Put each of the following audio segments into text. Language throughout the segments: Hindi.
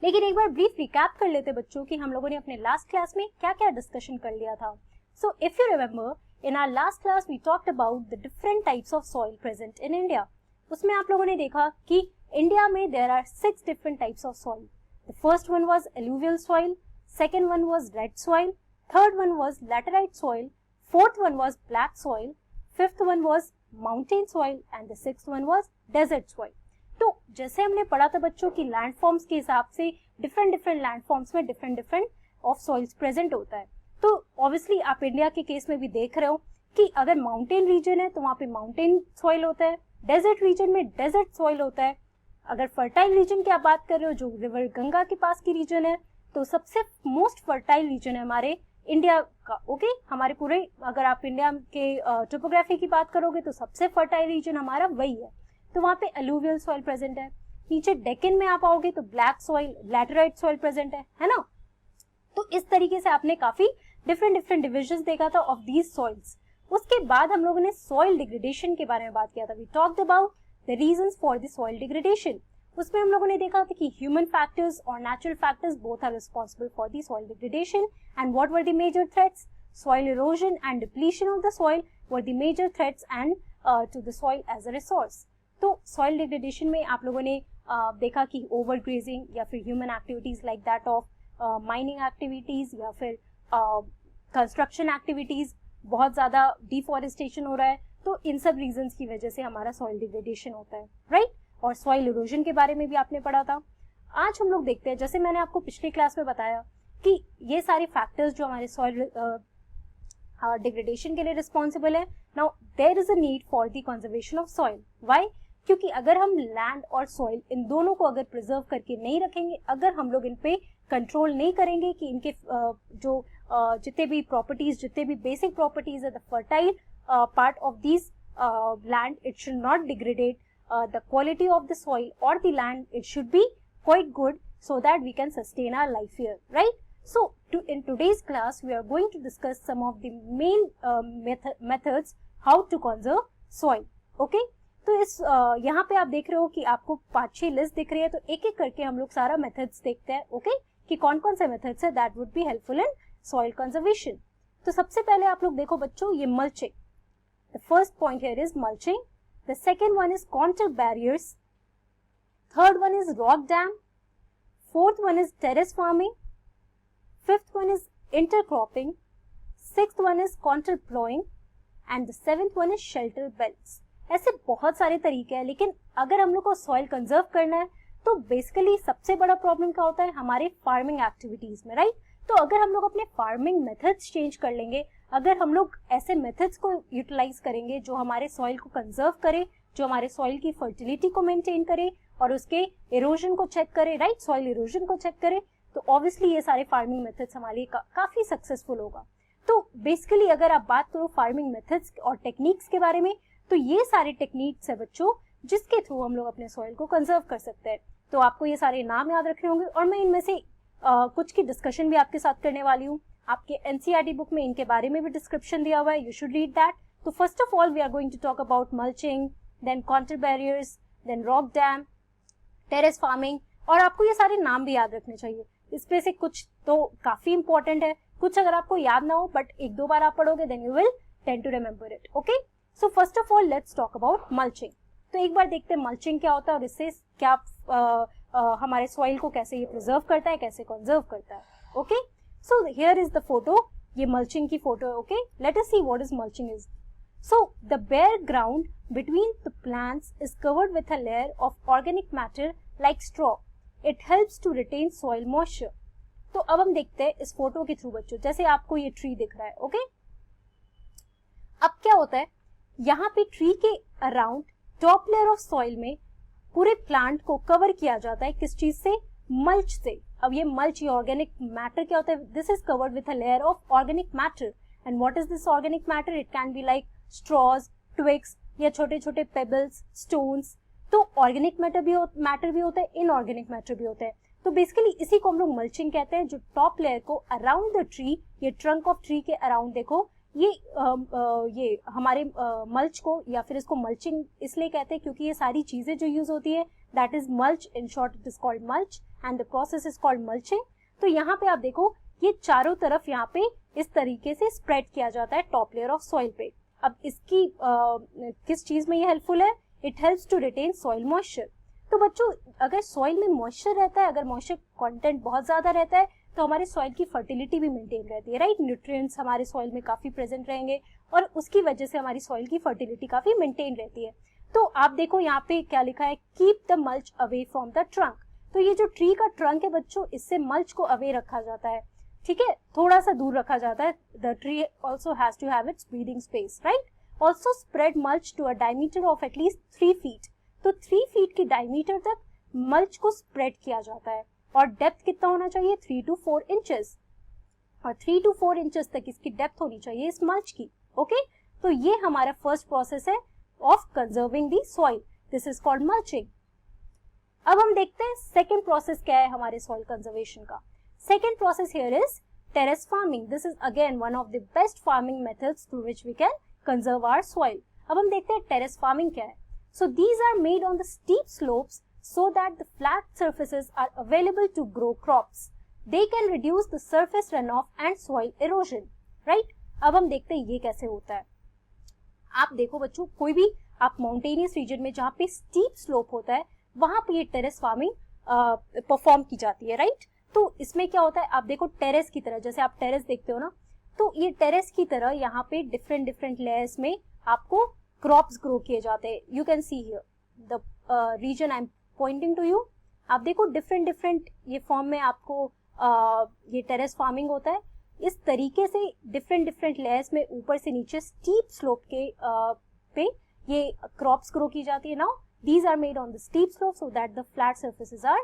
लेकिन एक बार ब्रीफ रिकैप कर लेते बच्चों कि हम लोगों ने अपने लास्ट क्लास में क्या क्या डिस्कशन कर लिया था. So if you remember, in our last class we talked about the different types of soil present in India. उसमें आप लोगों ने देखा कि इंडिया में there are 6 different types of soil. The first one was alluvial soil, second one was red soil, third one was laterite soil, fourth one was black soil, fifth one was mountain soil and the sixth one was desert soil. तो जैसे हमने पढ़ा था बच्चों की लैंडफॉर्म्स के हिसाब से डिफरेंट लैंडफॉर्म्स में डिफरेंट ऑफ सॉइल्स प्रेजेंट होता है. तो ऑब्वियसली आप इंडिया के केस में भी देख रहे हो कि अगर माउंटेन रीजन है तो वहाँ पे माउंटेन सॉइल होता है, डेजर्ट रीजन में डेजर्ट सॉइल होता है. अगर फर्टाइल रीजन की आप बात कर रहे हो जो रिवर गंगा के पास की रीजन है, तो सबसे मोस्ट फर्टाइल रीजन है हमारे इंडिया का. ओके, हमारे पूरे अगर आप इंडिया के टोपोग्राफी की बात करोगे तो सबसे फर्टाइल रीजन हमारा वही है. तो वहाँ पे अलूवियल सॉइल प्रेजेंट है. नीचे डेक्कन में आप आओगे तो black soil, laterite soil present है ना. तो इस तरीके से आपने काफी डिफरेंट डिविजन्स देखा था ऑफ दीज सॉइल्स. उसके बाद हम लोगों ने सॉइल डिग्रेडेशन के बारे में बात किया था. We talked about the reasons for the soil degradation. उसमें हम लोगों ने देखा था कि ह्यूमन फैक्टर्स और natural factors both are responsible for the soil degradation. And what were the major threats? Soil erosion and depletion of the soil were the major threats and to the soil as a resource. तो सॉइल डिग्रेडेशन में आप लोगों ने देखा कि ओवर ग्रेजिंग या फिर human activities like that of mining activities या फिर कंस्ट्रक्शन एक्टिविटीज, बहुत ज्यादा डिफॉरेस्टेशन हो रहा है. तो इन सब रीजंस की वजह से हमारा सॉइल डिग्रेडेशन होता है, राइट. और सॉइल इरोजन के बारे में भी आपने पढ़ा था. आज हम लोग देखते हैं, जैसे मैंने आपको पिछली क्लास में बताया कि ये सारे फैक्टर्स जो हमारे सॉइल डिग्रेडेशन के लिए रिस्पॉन्सिबल है. Now there is a need for the conservation of soil. Why? क्योंकि अगर हम लैंड और सॉइल इन दोनों को अगर प्रिजर्व करके नहीं रखेंगे, अगर हम लोग इन पे कंट्रोल नहीं करेंगे कि इनके जो जितने भी प्रॉपर्टीज, जितने भी बेसिक प्रॉपर्टीज है, the fertile part of this land, it should not degrade the quality of the soil और the land. It should be quite good so that we can sustain our life here, right? So in today's class we are going to discuss some of the main methods how to conserve soil. Okay? तो इस यहाँ पे आप देख रहे हो कि आपको 5-6 लिस्ट दिख रही है. तो एक एक करके हम लोग सारा मेथड्स देखते हैं. ओके, कि कौन कौन से मेथड्स है that would be helpful in soil conservation. तो सबसे पहले आप लोग देखो बच्चों, ये mulching. The first point here is mulching. The second one is contour barriers. Third one is rock dam. Fourth one is terrace farming. Fifth one is intercropping. Sixth one is contour plowing. And the seventh one is shelter belts. ऐसे बहुत सारे तरीके हैं, लेकिन अगर हम लोग को सॉइल कंजर्व करना है तो बेसिकली सबसे बड़ा प्रॉब्लम क्या होता है हमारे फार्मिंग एक्टिविटीज में, राइट. तो अगर हम लोग अपने फार्मिंग मेथड्स चेंज कर लेंगे, अगर हम लोग ऐसे मेथड्स को यूटिलाइज करेंगे जो हमारे सॉइल को कंजर्व करे, जो हमारे सॉइल की फर्टिलिटी को मेंटेन करे और उसके इरोजन को चेक करे, राइट, सॉइल इरोजन को चेक करे, तो ऑब्वियसली ये सारे फार्मिंग मेथड्स हमारे लिए काफी सक्सेसफुल होगा. तो बेसिकली अगर आप बात करो फार्मिंग मेथड्स और टेक्निक्स के बारे में, तो ये सारे टेक्निक्स है बच्चों जिसके थ्रू हम लोग अपने सॉइल को कंजर्व कर सकते हैं. तो आपको ये सारे नाम याद रखने होंगे और मैं इनमें से कुछ की डिस्कशन भी आपके साथ करने वाली हूँ. आपके एनसीईआरटी बुक में इनके बारे में भी डिस्क्रिप्शन दिया हुआ है, यू शुड रीड दैट. तो first of all we are going to talk about mulching, then contour barriers, then rock dam, terrace farming. और आपको ये सारे नाम भी याद रखने चाहिए. इसमें से कुछ तो काफी इंपॉर्टेंट है, कुछ अगर आपको याद ना हो बट एक दो बार आप पढ़ोगे then you will tend to remember it. Okay, so first of all let's talk about mulching. तो एक बार देखते हैं मल्चिंग क्या होता है और इससे क्या हमारे सॉइल को कैसे ये प्रिजर्व करता है, कैसे कंजर्व करता है. Okay, so here is the photo. ये मल्चिंग की फोटो है. Okay, let us see what is mulching is. So the bare ground between the plants is covered with a layer of organic matter like straw. It helps to retain soil moisture. तो अब हम देखते हैं इस फोटो के थ्रू बच्चों, जैसे आपको ये ट्री दिख रहा है. ओके, अब क्या होता है यहाँ पे ट्री के around top layer of soil में पूरे प्लांट को कवर किया जाता है. किस चीज से? मल्च से. अब ये मल्च, ये ऑर्गेनिक मैटर क्या होता है? This is covered with a layer of organic matter. And what is this organic matter? It can be like straws, twigs या छोटे छोटे पेबल्स, स्टोन्स. तो ऑर्गेनिक मैटर भी होता है, इनऑर्गेनिक मैटर भी होता है. तो बेसिकली इसी को हम लोग मल्चिंग कहते हैं, जो टॉप लेयर को अराउंड द ट्री, ये ट्रंक ऑफ ट्री के अराउंड देखो, ये हमारे मल्च को या फिर इसको मल्चिंग इसलिए कहते हैं क्योंकि ये सारी चीजें जो यूज होती है that is mulch. In short it is called mulch and the process is called mulching. तो यहाँ पे आप देखो ये चारों तरफ यहाँ पे इस तरीके से स्प्रेड किया जाता है टॉप लेयर ऑफ सॉइल पे। अब इसकी किस चीज में ये हेल्पफुल है? It helps to retain soil moisture. तो बच्चों अगर सॉइल में मॉइस्चर रहता है, अगर मॉइस्चर कंटेंट बहुत ज्यादा रहता है तो हमारे सॉइल की फर्टिलिटी भी मेंटेन रहती है, राइट। न्यूट्रिएंट्स हमारे सॉइल में काफी प्रेजेंट रहेंगे और उसकी वजह से हमारी सॉइल की फर्टिलिटी काफी मेंटेन रहती है। तो आप देखो यहाँ पे क्या लिखा है, keep the mulch away from the trunk. तो ये जो ट्री का ट्रंक है बच्चों, इससे मल्च को अवे रखा जाता है, ठीक है, थोड़ा सा दूर रखा जाता है। The tree also has to have its breathing space, right. Also spread mulch to a diameter of at least 3 feet. तो 3 फीट की डायमीटर तक मल्च को स्प्रेड किया जाता है और डेप्थ कितना होना चाहिए? 3 to 4 इंचेस, और 3 to 4 इंचेस तक इसकी डेप्थ होनी चाहिए इस मल्च की। ओके, तो ये हमारा फर्स्ट प्रोसेस है of conserving the soil, this is called mulching. अब हम देखते हैं सेकेंड प्रोसेस क्या है हमारे सॉइल कंजर्वेशन का। Second process here is terrace farming. This is again one of the best farming methods through which we can conserve our soil. अब हम देखते हैं टेरेस फार्मिंग क्या है। So these are made on the steep slopes so that the flat surfaces are available to grow crops. They can reduce the surface runoff and soil erosion, right? अब हम देखते हैं ये कैसे होता है। आप देखो बच्चों, कोई भी आप माउंटेनियस रीजन में जहाँ पे स्टीप स्लोप होता है वहां पे ये टेरेस फार्मिंग परफॉर्म की जाती है, राइट। तो इसमें क्या होता है, आप देखो टेरेस की तरह, जैसे आप टेरेस देखते हो ना, तो ये टेरेस की तरह यहाँ पे डिफरेंट डिफरेंट लेयर्स में आपको क्रॉप्स ग्रो किए जाते हैं। You can see here the region I am pointing to you. आप देखो डिफरेंट डिफरेंट ये फॉर्म में आपको ये टेरेस फार्मिंग होता है। इस तरीके से डिफरेंट डिफरेंट लेयर्स में ऊपर से नीचे स्टीप स्लोप के पे ये क्रॉप्स ग्रो की जाती है। Now these are made on the steep slope so that the flat surfaces are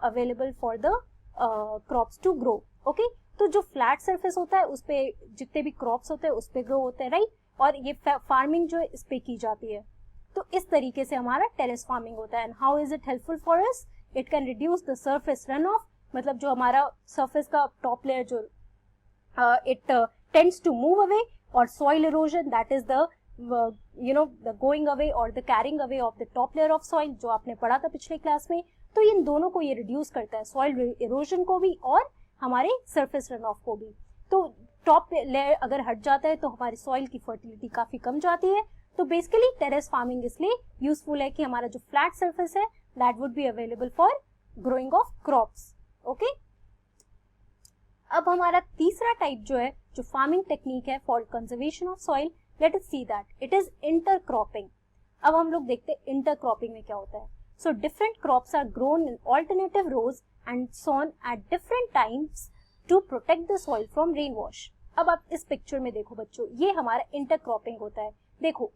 available for the crops to grow. Okay, तो जो फ्लैट सर्फेस होता है उस पे जितने भी क्रॉप्स होते हैं उस पे ग्रो होते हैं, राइट। और ये फार्मिंग जो है इस पे की जाती है। तो इस तरीके से हमारा टेरेस फार्मिंग होता है। And how is it helpful for us? It can reduce the surface run off, मतलब जो हमारा सरफेस का टॉप लेयर जो it tends to move away, और soil erosion that is the the going away और the carrying away of the top layer of soil, जो आपने पढ़ा था पिछले क्लास में। तो इन दोनों को ये रिड्यूस करता है, सॉइल इरोजन को भी और हमारे सरफेस रन ऑफ को भी। तो टॉप लेयर अगर हट जाता है तो हमारी सॉइल की फर्टिलिटी काफी कम जाती है। तो बेसिकली टेरेस फार्मिंग इसलिए यूजफुल है कि हमारा जो फ्लैट सरफेस है that would be available for growing of crops. Okay, अब हमारा तीसरा टाइप जो है, जो फार्मिंग टेक्निक है for conservation of soil, let us see that it is intercropping. अब हम लोग देखते हैं इंटरक्रॉपिंग में क्या होता है। So different crops are grown in alternative rows and sown at different times to protect the soil from rain wash. अब आप इस पिक्चर में देखो बच्चों, ये हमारा इंटरक्रॉपिंग होता है। देखो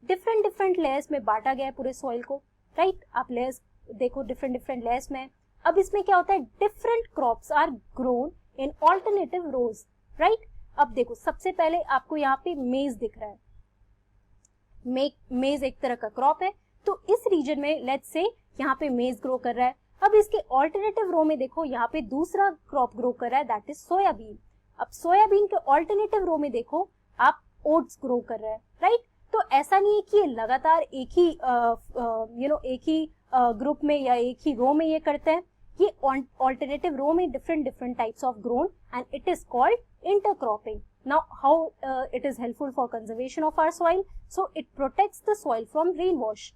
डिफरेंट डिफरेंट लेयर्स में बांटा गया है पूरे सॉइल को, राइट। आप लेयर्स देखो डिफरेंट डिफरेंट लेयर्स में। अब इसमें क्या होता है, different crops are grown in alternative rows, right. अब देखो सबसे पहले आपको यहाँ पे मेज दिख रहा है। मेज एक तरह का क्रॉप है, तो इस रीजन में लेट्स से यहाँ पे मेज ग्रो कर रहा है। अब इसके ऑल्टरनेटिव रो में देखो यहाँ पे दूसरा क्रॉप ग्रो कर रहा है, दैट इज सोयाबीन। अब सोयाबीन के ऑल्टरनेटिव रो में देखो आप ओट्स ग्रो कर रहे हैं, राइट। तो ऐसा नहीं है कि ये लगातार एक ही एक ही ग्रुप में या एक ही रो में ये करते हैं। ये ऑल्टरनेटिव रो में different different types of grown and it is called intercropping. Now how it is helpful for conservation of our soil? So it protects the soil from rain wash.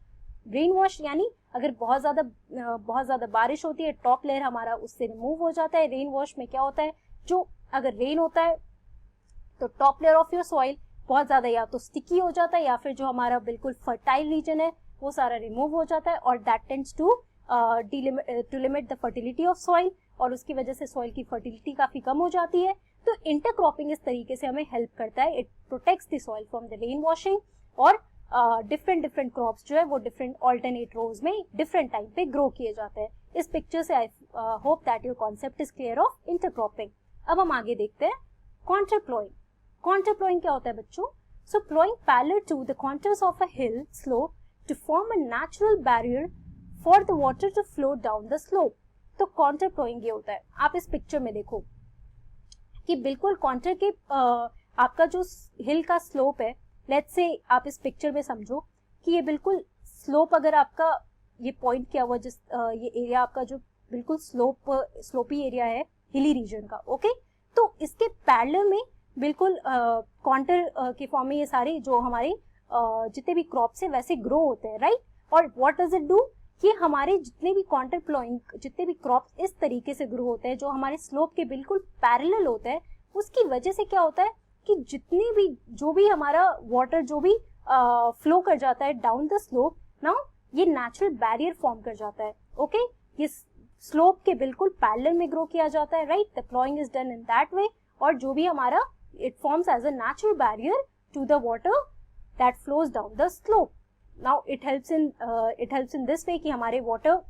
Rain wash यानी अगर बहुत ज्यादा बारिश होती है, टॉप लेयर हमारा उससे रिमूव हो जाता है। रेन वॉश में क्या होता है, जो अगर रेन होता है तो top layer of your soil बहुत ज्यादा या तो स्टिकी हो जाता है या फिर जो हमारा बिल्कुल फर्टाइल रीजन है वो सारा रिमूव हो जाता है, और that tends to limit the fertility of soil, और उसकी वजह से सॉइल की फर्टिलिटी काफी कम हो जाती है। तो इंटरक्रॉपिंग इस तरीके से हमें हेल्प करता है। It protects the soil from the rain washing, और डिफरेंट डिफरेंट क्रॉप्स जो है वो डिफरेंट ऑल्टरनेट रोज में डिफरेंट टाइम पे ग्रो किए जाते हैं। इस पिक्चर से I hope that your concept is clear of intercropping. अब हम आगे देखते हैं कॉन्ट्रप्लोइंग। कॉन्ट्रप्लोइंग क्या होता है बच्चों? So ploughing parallel to the contours of a hill slope to form a natural barrier for the water to flow down the slope. तो कॉन्ट्रप्लोइंग ये होता है, आप इस पिक्चर में देखो कि बिल्कुल कॉन्टर के आपका जो हिल का स्लोप है, लेट्स से आप इस पिक्चर में समझो कि ये बिल्कुल स्लोप, अगर आपका ये पॉइंट किया हुआ जिस ये एरिया आपका जो बिल्कुल स्लोपी एरिया है हिली रीजन का, ओके। तो इसके पैरेलल में बिल्कुल कॉन्टर के फॉर्म में ये सारे जो हमारे जितने भी क्रॉप्स है वैसे ग्रो होते हैं, राइट। और व्हाट डज इट डू, ये हमारे जितने भी कॉन्टर प्लॉइंग जितने भी क्रॉप्स इस तरीके से ग्रो होते हैं जो हमारे स्लोप के बिल्कुल पैरेलल होते हैं, उसकी वजह से क्या होता है कि जितने भी जो भी हमारा वाटर जो भी फ्लो कर जाता है डाउन द स्लोप, नाउ ये नेचुरल बैरियर फॉर्म कर जाता है, ओके। ये स्लोप के बिल्कुल पैरेलल में ग्रो किया जाता है, right. The ploughing is done in that way, और जो भी हमारा it forms as a natural barrier to the water that flows down the slope. Now it helps in this way कि हमारे वाटर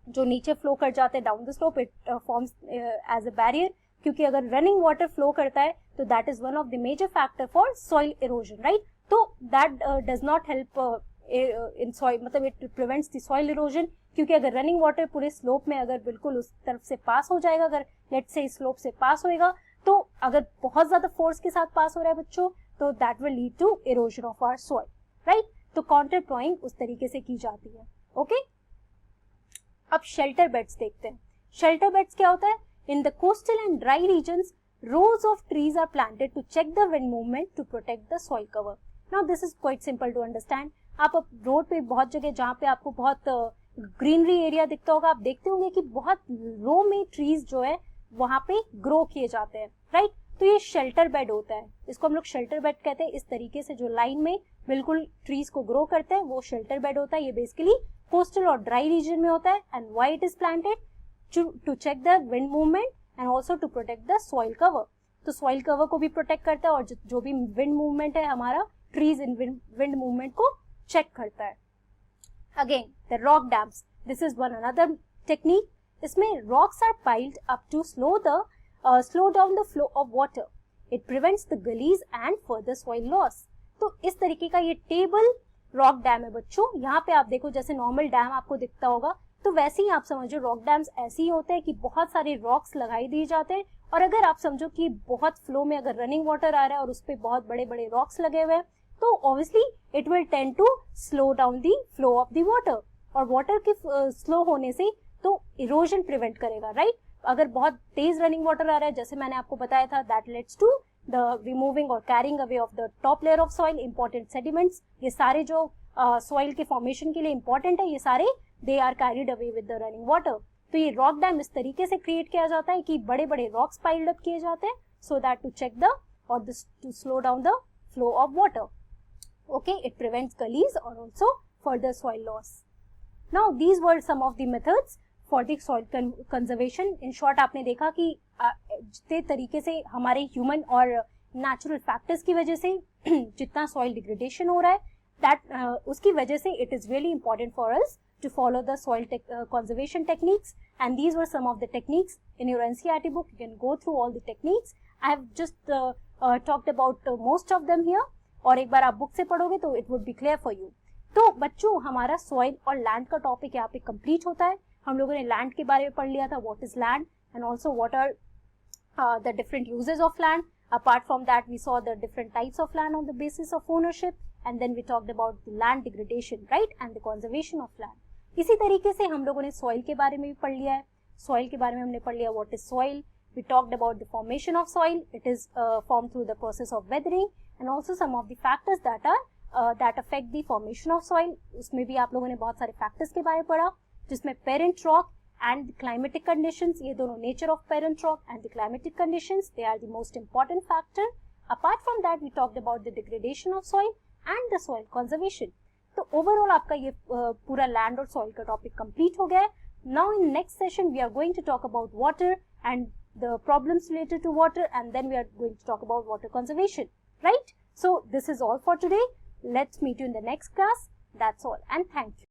जो नीचे फ्लो कर जाते हैं down the slope, it forms as a barrier, क्योंकि अगर रनिंग वाटर फ्लो करता है तो that is one of the major factor for soil erosion, right. तो that does not help in soil, मतलब it prevents the soil erosion, क्योंकि अगर रनिंग वाटर पूरे स्लोप में अगर बिल्कुल उस तरफ से पास हो जाएगा, अगर लेट्स से स्लोप से पास होएगा, तो अगर बहुत ज्यादा फोर्स के साथ पास हो रहा है बच्चों, तो that will lead to erosion of our soil, right. तो काउंटर प्लॉइंग उस तरीके से की जाती है, ओके। अब शेल्टर बेड्स देखते हैं। शेल्टर बेड्स क्या होता है? In the coastal and dry regions rows of trees are planted to check the wind movement to protect the soil cover. Now this is quite simple to understand. आप रोड पे बहुत जगह जहाँ पे आपको बहुत ग्रीनरी एरिया दिखता होगा, आप देखते होंगे कि बहुत रो में ट्रीज जो है वहां पे ग्रो किए जाते हैं, राइट। तो ये शेल्टर बेड होता है, इसको हम लोग शेल्टर बेड कहते हैं। इस तरीके से जो लाइन में बिल्कुल ट्रीज को ग्रो करते हैं वो शेल्टर बेड होता है। ये बेसिकली कोस्टल और ड्राई रीजन में होता है। And why it is planted to check the wind movement and also to protect the soil cover. तो सॉइल कवर को भी प्रोटेक्ट करता है और जो भी विंड मूवमेंट है हमारा, ट्रीज इन विंड मूवमेंट को चेक करता है। Again the rock dams, this is one another technique. इसमें rocks are piled up to slow down the flow of water. It prevents the gullies and further soil loss. तो इस तरीके का ये टेबल रॉक डैम है बच्चों। यहाँ पे आप देखो जैसे नॉर्मल डैम आपको दिखता होगा, तो वैसे ही आप समझो रॉक डैम्स ऐसे ही होते हैं कि बहुत सारे रॉक्स लगाई दिए जाते हैं, और अगर आप समझो कि बहुत फ्लो में अगर रनिंग वाटर आ रहा है और उस पर बहुत बड़े बड़े रॉक्स लगे हुए हैं, तो obviously it will tend to slow down the flow of the water, और वाटर के स्लो होने से तो इरोजन प्रिवेंट करेगा, राइट। अगर बहुत तेज रनिंग वाटर आ रहा है, जैसे मैंने आपको बताया था, that let's to the removing और carrying away of the top layer of soil, important sediments. ये सारे जो सॉइल के फॉर्मेशन के लिए इंपॉर्टेंट है, ये सारे they are carried away with the running water. तो ये रॉक डैम इस तरीके से क्रिएट किया जाता है कि बड़े बड़े रॉक्स पाइल्ड अप किए जाते हैं, so that to check the और to slow down the flow of water, okay. It prevents gullies और also further soil loss. Now these were some of the methods for the soil conservation. In short आपने देखा कि जितने तरीके से हमारे ह्यूमन और नेचुरल फैक्टर्स की वजह से जितना सॉइल डिग्रेडेशन हो रहा है, दैट उसकी वजह से it is really important for us to follow the soil conservation techniques, and these were some of the techniques in your NCERT book. You can go through all the techniques. I have just talked about most of them here, और एक बार आप बुक से पढ़ोगे तो it would be clear for you. तो बच्चों हमारा soil और land का टॉपिक यहाँ पे कंप्लीट होता है। हम लोगों ने land के बारे में पढ़ लिया था, what is land and also what are the different uses of land. Apart from that we saw the different types of land on the basis of ownership, and then we talked about the land degradation, right, and the conservation of land. इसी तरीके से हम लोगों ने सॉइल के बारे में भी पढ़ लिया है। सॉइल के बारे में हमने पढ़ लिया what is soil, we talked about the formation of soil, it is form through the process of weathering, and also some of the factors that affect the formation of soil. उसमें भी आप लोगों ने बहुत सारे फैक्टर्स के बारे में पढ़ा, जिसमें parent rock and climatic conditions, ये दोनों nature of parent rock and the climatic conditions, they are the most important factor. Apart from that we talked about the degradation of soil and the soil conservation. तो ओवरऑल आपका ये पूरा लैंड और सॉइल का टॉपिक कंप्लीट हो गया है। Now in next session we are going to talk about water and the problems related to water, and then we are going to talk about water conservation, right. So this is all for today. Let's meet you in the next class. That's all, and thank you.